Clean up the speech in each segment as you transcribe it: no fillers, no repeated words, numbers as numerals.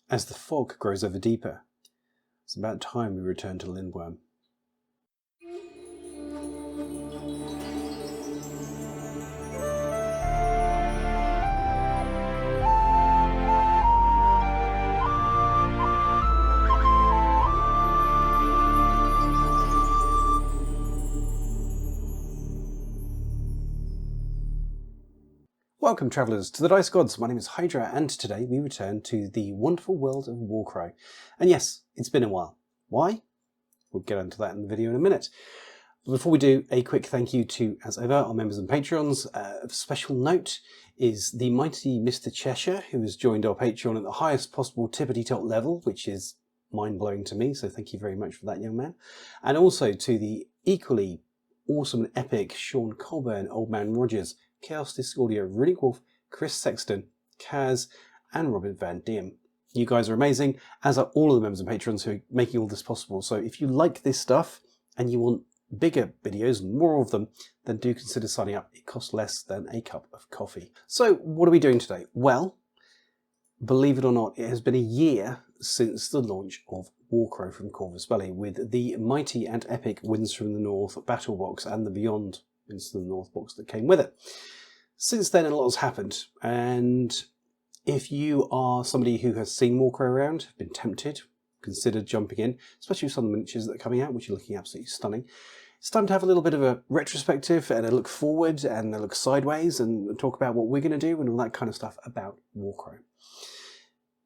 as the fog grows ever deeper. It's about time we return to Lindworm. Welcome travellers to the Dice Gods. My name is Hydra and today we return to the wonderful world of Warcrow. And yes, it's been a while. Why? We'll get into that in the video in a minute. But before we do, a quick thank you to, as ever, our members and Patreons. Of special note is the mighty Mr. Cheshire, who has joined our Patreon at the highest possible tippity-top level, which is mind-blowing to me, so thank you very much for that, young man. And also to the equally awesome and epic Sean Colburn, Old Man Rogers, Chaos Disc Audio, Runic Wolf, Chris Sexton, Kaz, and Robin Van Diem. You guys are amazing, as are all of the members and patrons who are making all this possible. So if you like this stuff and you want bigger videos, more of them, then do consider signing up. It costs less than a cup of coffee. So what are we doing today? Well, believe it or not, it has been a year since the launch of Warcrow from Corvus Belli, with the mighty and epic Winds from the North battle box and the Beyond Winds from the North box that came with it. Since then, a lot has happened, and if you are somebody who has seen Warcrow around, been tempted, consider jumping in, especially with some of the miniatures that are coming out, which are looking absolutely stunning. It's time to have a little bit of a retrospective and a look forward and a look sideways and talk about what we're going to do and all that kind of stuff about Warcrow.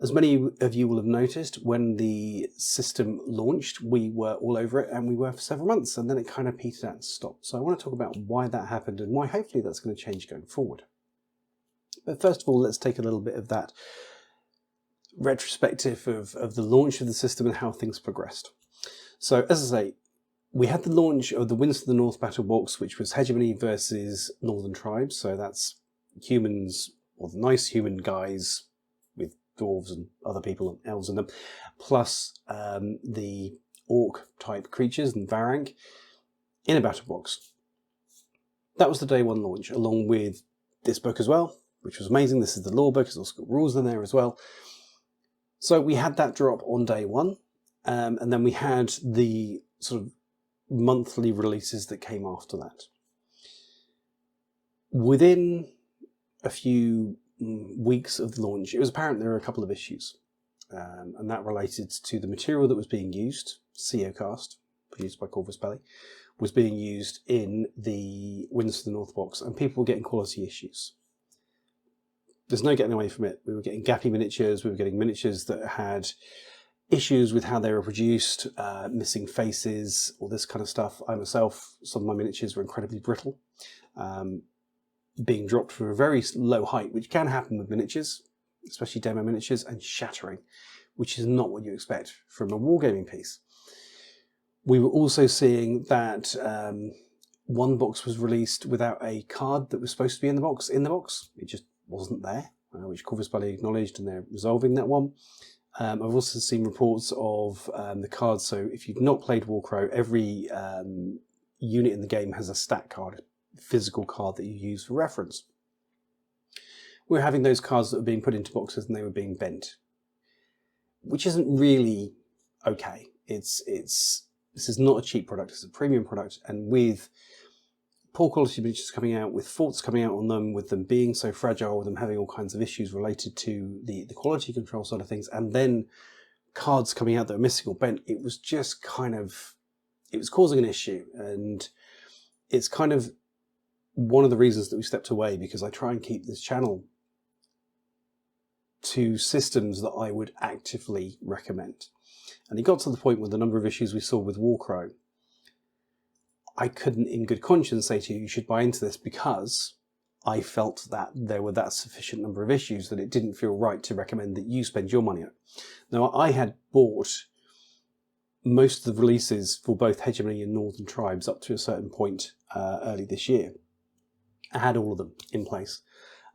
As many of you will have noticed, when the system launched, we were all over it, and we were for several months, and then it kind of petered out and stopped. So I want to talk about why that happened and why hopefully that's going to change going forward. But first of all, let's take a little bit of that retrospective of the launch of the system and how things progressed. So as I say, we had the launch of the Winds of the North battle box, which was Hegemony versus Northern Tribes. So that's humans, or the nice human guys with dwarves and other people and elves in them, plus the orc type creatures and Varank in a battle box. That was the day one launch, along with this book as well, which was amazing. This is the lore book, it's also got rules in there as well. So we had that drop on day one, and then we had the sort of monthly releases that came after that. Within a few weeks of the launch, it was apparent there were a couple of issues, and that related to the material that was being used. COcast, produced by Corvus Belli, was being used in the Winds of the North box, and people were getting quality issues. There's no getting away from it. We were getting gappy miniatures, we were getting miniatures that had issues with how they were produced, missing faces, all this kind of stuff. I myself, some of my miniatures were incredibly brittle, being dropped from a very low height, which can happen with miniatures, especially demo miniatures, and shattering, which is not what you expect from a wargaming piece. We were also seeing that one box was released without a card that was supposed to be in the box. It just wasn't there, which Corvus Belli acknowledged, and they're resolving that one. I've also seen reports of the cards. So if you've not played Warcrow, every unit in the game has a stat card, physical card that you use for reference. We're having those cards that were being put into boxes and they were being bent, which isn't really okay. This is not a cheap product, it's a premium product, and with poor quality miniatures coming out, with faults coming out on them, with them being so fragile, with them having all kinds of issues related to the quality control side of things, and then cards coming out that are missing or bent, it was just kind of, it was causing an issue. And it's kind of one of the reasons that we stepped away, because I try and keep this channel to systems that I would actively recommend. And it got to the point with the number of issues we saw with Warcrow, I couldn't in good conscience say to you, you should buy into this, because I felt that there were that sufficient number of issues that it didn't feel right to recommend that you spend your money on it. Now, I had bought most of the releases for both Hegemony and Northern Tribes up to a certain point early this year. I had all of them in place.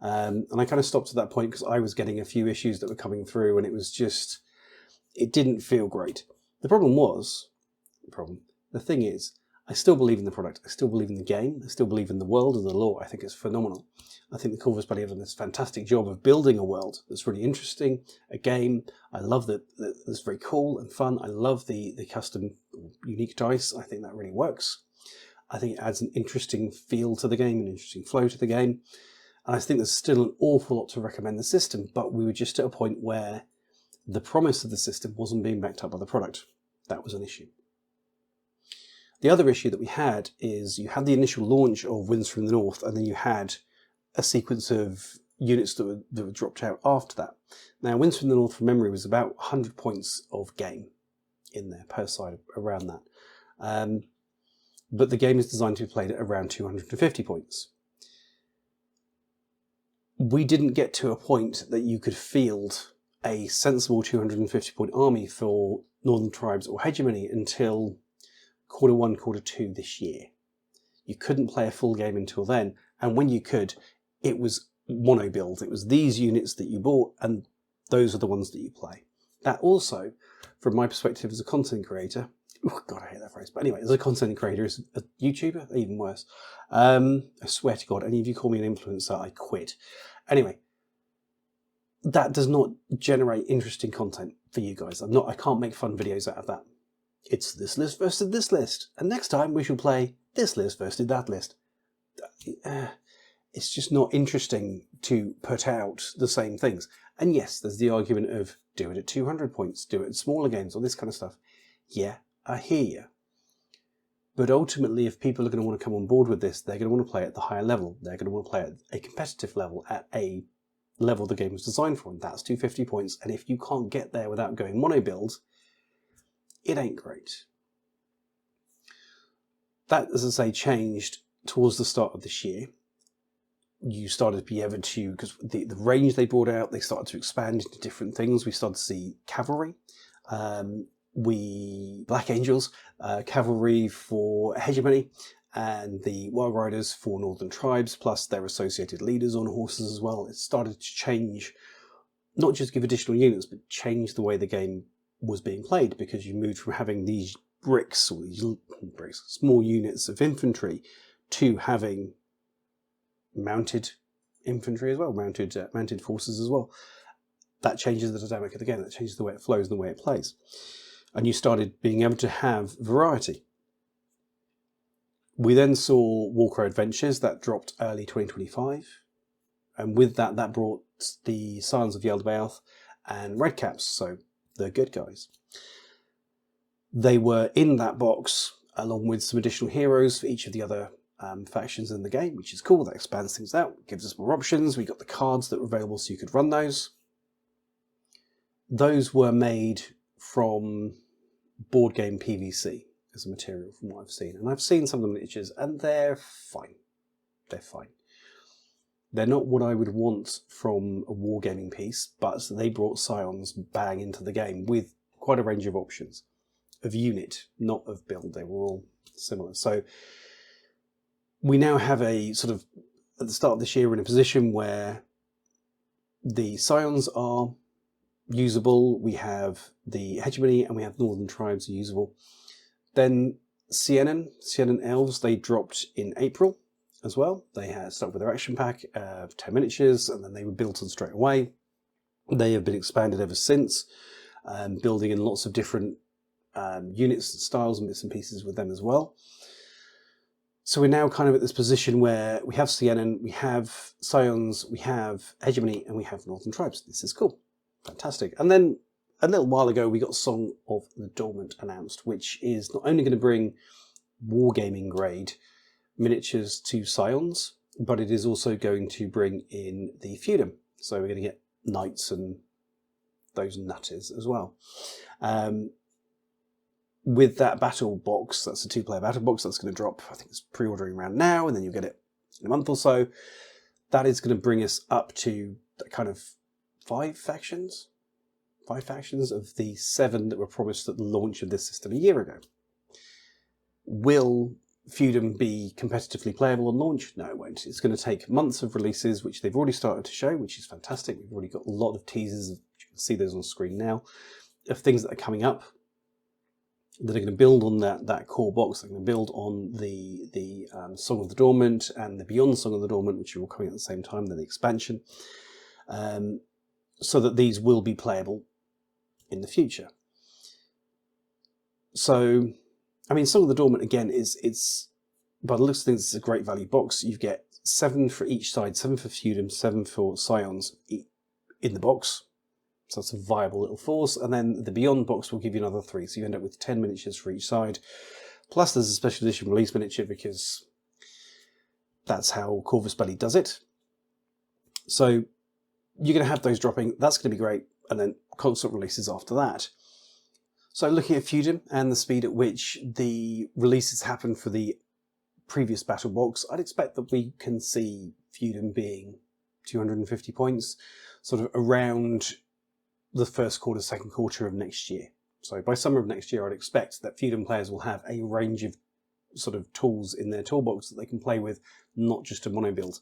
And I kind of stopped at that point because I was getting a few issues that were coming through, and it was just, it didn't feel great. The thing is, I still believe in the product. I still believe in the game. I still believe in the world and the lore. I think it's phenomenal. I think the Corvus Buddy have done this fantastic job of building a world that's really interesting, a game. I love that it's very cool and fun. I love the custom unique dice. I think that really works. I think it adds an interesting feel to the game, an interesting flow to the game. And I think there's still an awful lot to recommend the system, but we were just at a point where the promise of the system wasn't being backed up by the product. That was an issue. The other issue that we had is you had the initial launch of Winds from the North, and then you had a sequence of units that were dropped out after that. Now, Winds from the North, from memory, was about 100 points of game in there per side, around that. But the game is designed to be played at around 250 points. We didn't get to a point that you could field a sensible 250 point army for Northern Tribes or Hegemony until Q1, Q2 this year. You couldn't play a full game until then, and when you could, it was mono build. It was these units that you bought, and those are the ones that you play. That also, from my perspective as a content creator, oh God, I hate that phrase, but anyway, as a content creator, as a YouTuber, even worse. I swear to God, any of you call me an influencer, I quit. Anyway, that does not generate interesting content for you guys. I can't make fun videos out of that. It's this list versus this list, and next time we shall play this list versus that list. It's just not interesting to put out the same things. And yes, there's the argument of do it at 200 points, do it at smaller games, all this kind of stuff. Yeah, I hear you. But ultimately, if people are going to want to come on board with this, they're going to want to play at the higher level. They're going to want to play at a competitive level, at a level the game was designed for, and that's 250 points. And if you can't get there without going mono build, it ain't great. That, as I say, changed towards the start of this year. You started to be able to, because the range they brought out, they started to expand into different things. We started to see cavalry, Black Angels, cavalry for Hegemony, and the Wild Riders for Northern Tribes, plus their associated leaders on horses as well. It started to change, not just give additional units, but change the way the game was being played, because you moved from having these bricks, or these small units of infantry, to having mounted infantry as well, mounted forces as well. That changes the dynamic of the game. That changes the way it flows and the way it plays. And you started being able to have variety. We then saw Warcrow Adventures that dropped early 2025, and with that, that brought the Scions of Yaldabaoth and Redcaps, so the good guys. They were in that box along with some additional heroes for each of the other factions in the game, which is cool. That expands things out, gives us more options. We got the cards that were available so you could run those. Those were made from board game PVC as a material from what I've seen. And I've seen some of the miniatures and they're fine. They're fine. They're not what I would want from a wargaming piece, but they brought Scions bang into the game with quite a range of options. Of unit, not of build. They were all similar. So we now have a sort of, at the start of this year, we're in a position where the Scions are usable, we have the Hegemony, and we have Northern Tribes are usable. Then Siennan Elves, they dropped in April as well. They had started with their action pack of 10 miniatures, and then they were built on straight away. They have been expanded ever since, building in lots of different units and styles and bits and pieces with them as well. So we're now kind of at this position where we have Siennan, we have Scions, we have Hegemony, and we have Northern Tribes. This is cool. Fantastic. And then a little while ago, we got Song of the Dormant announced, which is not only going to bring wargaming grade miniatures to Scions, but it is also going to bring in the feudum. So we're going to get knights and those nutters as well. With that battle box, that's a 2-player battle box, that's going to drop, I think it's pre-ordering around now, and then you'll get it in a month or so. That is going to bring us up to kind of 5 factions of the 7 that were promised at the launch of this system a year ago. Will feudum be competitively playable on launch? No, it won't. It's going to take months of releases, which they've already started to show, which is fantastic. We've already got a lot of teasers, you can see those on screen now, of things that are coming up. that are going to build on that core box. They're going to build on the Song of the Dormant and the Beyond Song of the Dormant, which are all coming at the same time, then the expansion, so that these will be playable in the future. So, I mean, Song of the Dormant, again, it's by the looks of things, it's a great value box. You get 7 for each side, 7 for Feudum, 7 for Scions in the box. So that's a viable little force. And then the Beyond box will give you another 3. So you end up with 10 miniatures for each side. Plus there's a special edition release miniature because that's how Corvus Belli does it. So you're going to have those dropping. That's going to be great. And then constant releases after that. So looking at Feudum and the speed at which the releases happen for the previous battle box, I'd expect that we can see Feudum being 250 points, sort of around the first quarter, second quarter of next year. So by summer of next year, I'd expect that Feudum players will have a range of sort of tools in their toolbox that they can play with, not just a mono build.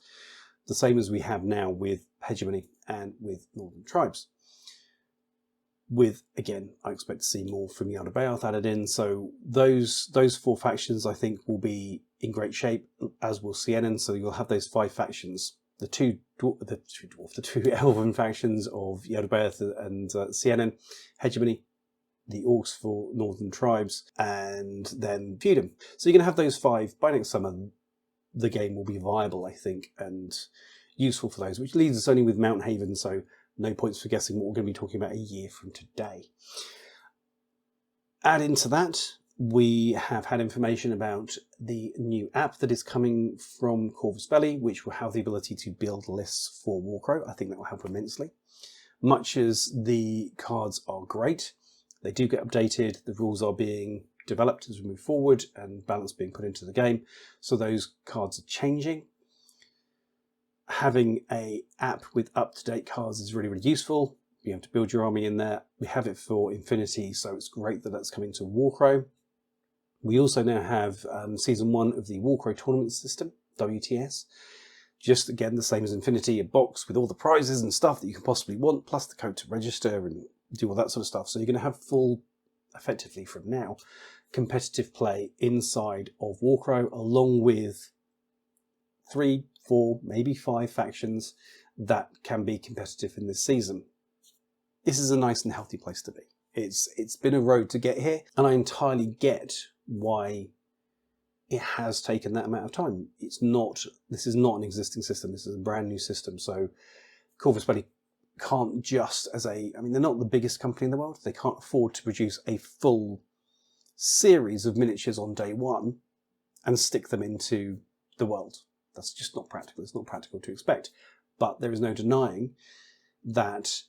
The same as we have now with Hegemony and with Northern Tribes. With, again, I expect to see more from Yaldabaoth added in. So those 4 factions, I think, will be in great shape, as will Siennan. So you'll have those 5 factions. The two elven factions of Yaldabaoth and Siennan, Hegemony, the Orcs for Northern Tribes, and then Feudum. So you're going to have those 5 by next summer. The game will be viable, I think, and useful for those, which leaves us only with Mount Haven, so no points for guessing what we're going to be talking about a year from today. Add into that, we have had information about the new app that is coming from Corvus Belli, which will have the ability to build lists for Warcrow. I think that will help immensely. Much as the cards are great, they do get updated, the rules are being developed as we move forward and balance being put into the game, so those cards are changing. Having an app with up-to-date cards is really, really useful. You have to build your army in there. We have it for Infinity, so it's great that that's coming to Warcrow. We also now have Season 1 of the Warcrow Tournament System, WTS. Just, again, the same as Infinity, a box with all the prizes and stuff that you can possibly want, plus the code to register and do all that sort of stuff. So you're going to have full, effectively from now, competitive play inside of Warcrow, along with 3, 4, maybe 5 factions that can be competitive in this season. This is a nice and healthy place to be. It's been a road to get here, and I entirely get why it has taken that amount of time. This is not an existing system. This is a brand new system. So Corvus Belli can't just they're not the biggest company in the world. They can't afford to produce a full series of miniatures on day one and stick them into the world. That's just not practical. It's not practical to expect. But there is no denying that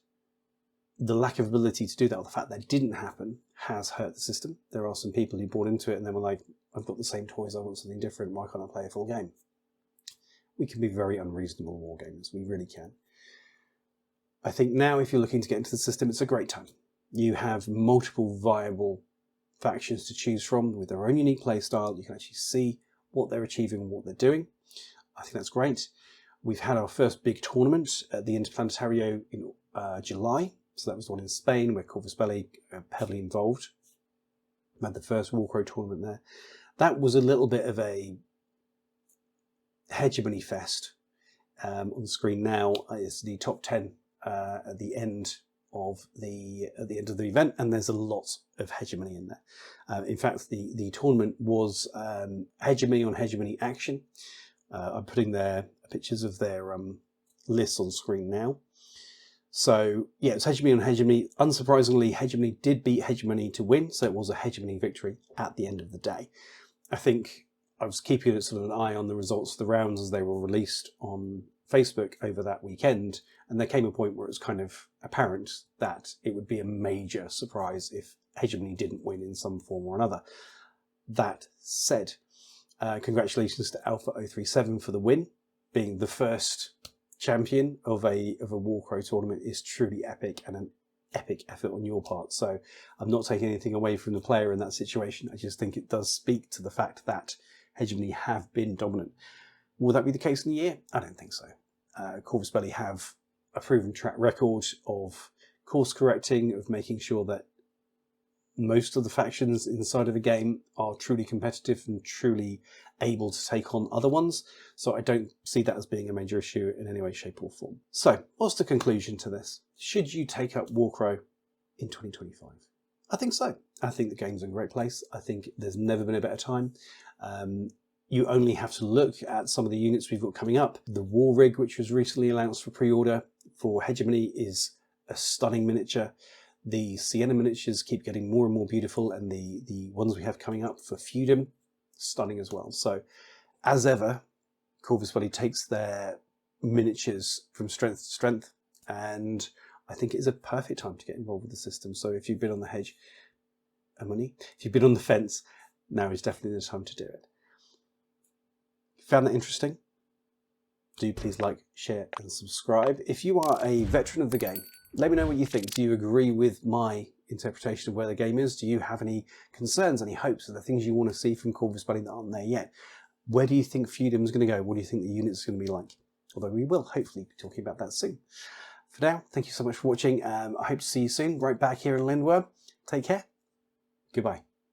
the lack of ability to do that, or the fact that didn't happen, has hurt the system. There are some people who bought into it and then were like, I've got the same toys, I want something different, why can't I play a full game? We can be very unreasonable war gamers, we really can. I think now if you're looking to get into the system, it's a great time. You have multiple viable factions to choose from with their own unique play style. You can actually see what they're achieving and what they're doing. I think that's great. We've had our first big tournament at the Interplanetario in July. So that was the one in Spain where Corvus Belli heavily involved. We had the first Warcrow tournament there. That was a little bit of a hegemony fest. On the screen now is the top 10 at the end of the event, and there's a lot of hegemony in there. In fact, the tournament was hegemony on hegemony action. I'm putting their pictures of their lists on screen now. So yeah, it's hegemony on hegemony. Unsurprisingly, hegemony did beat hegemony to win, so it was a hegemony victory at the end of the day. I think I was keeping sort of an eye on the results of the rounds as they were released on Facebook over that weekend, and there came a point where it was kind of apparent that it would be a major surprise if hegemony didn't win in some form or another. That said, congratulations to Alpha 037 for the win. Being the first champion of a Warcrow tournament is truly epic, and an epic effort on your part. So I'm not taking anything away from the player in that situation. I just think it does speak to the fact that hegemony have been dominant. Will that be the case in a year? I don't think so. Corvus Belli have a proven track record of course correcting, of making sure that most of the factions inside of a game are truly competitive and truly able to take on other ones. So I don't see that as being a major issue in any way, shape or form. So what's the conclusion to this? Should you take up Warcrow in 2025? I think so. I think the game's in a great place. I think there's never been a better time. You only have to look at some of the units we've got coming up. The War Rig, which was recently announced for pre-order for Hegemony, is a stunning miniature. The Sienna miniatures keep getting more and more beautiful, and the ones we have coming up for Feudum, stunning as well. So, as ever, Corvus Belli takes their miniatures from strength to strength, and I think it is a perfect time to get involved with the system. So if you've been on the hedge, if you've been on the fence, now is definitely the time to do it. If you found that interesting, do please like, share and subscribe. If you are a veteran of the game, let me know what you think. Do you agree with my interpretation of where the game is? Do you have any concerns, any hopes, of the things you want to see from Corvus Belli that aren't there yet? Where do you think Feudum is going to go? What do you think the units are going to be like? Although we will hopefully be talking about that soon. For now, thank you so much for watching. I hope to see you soon, right back here in Lindworm. Take care. Goodbye.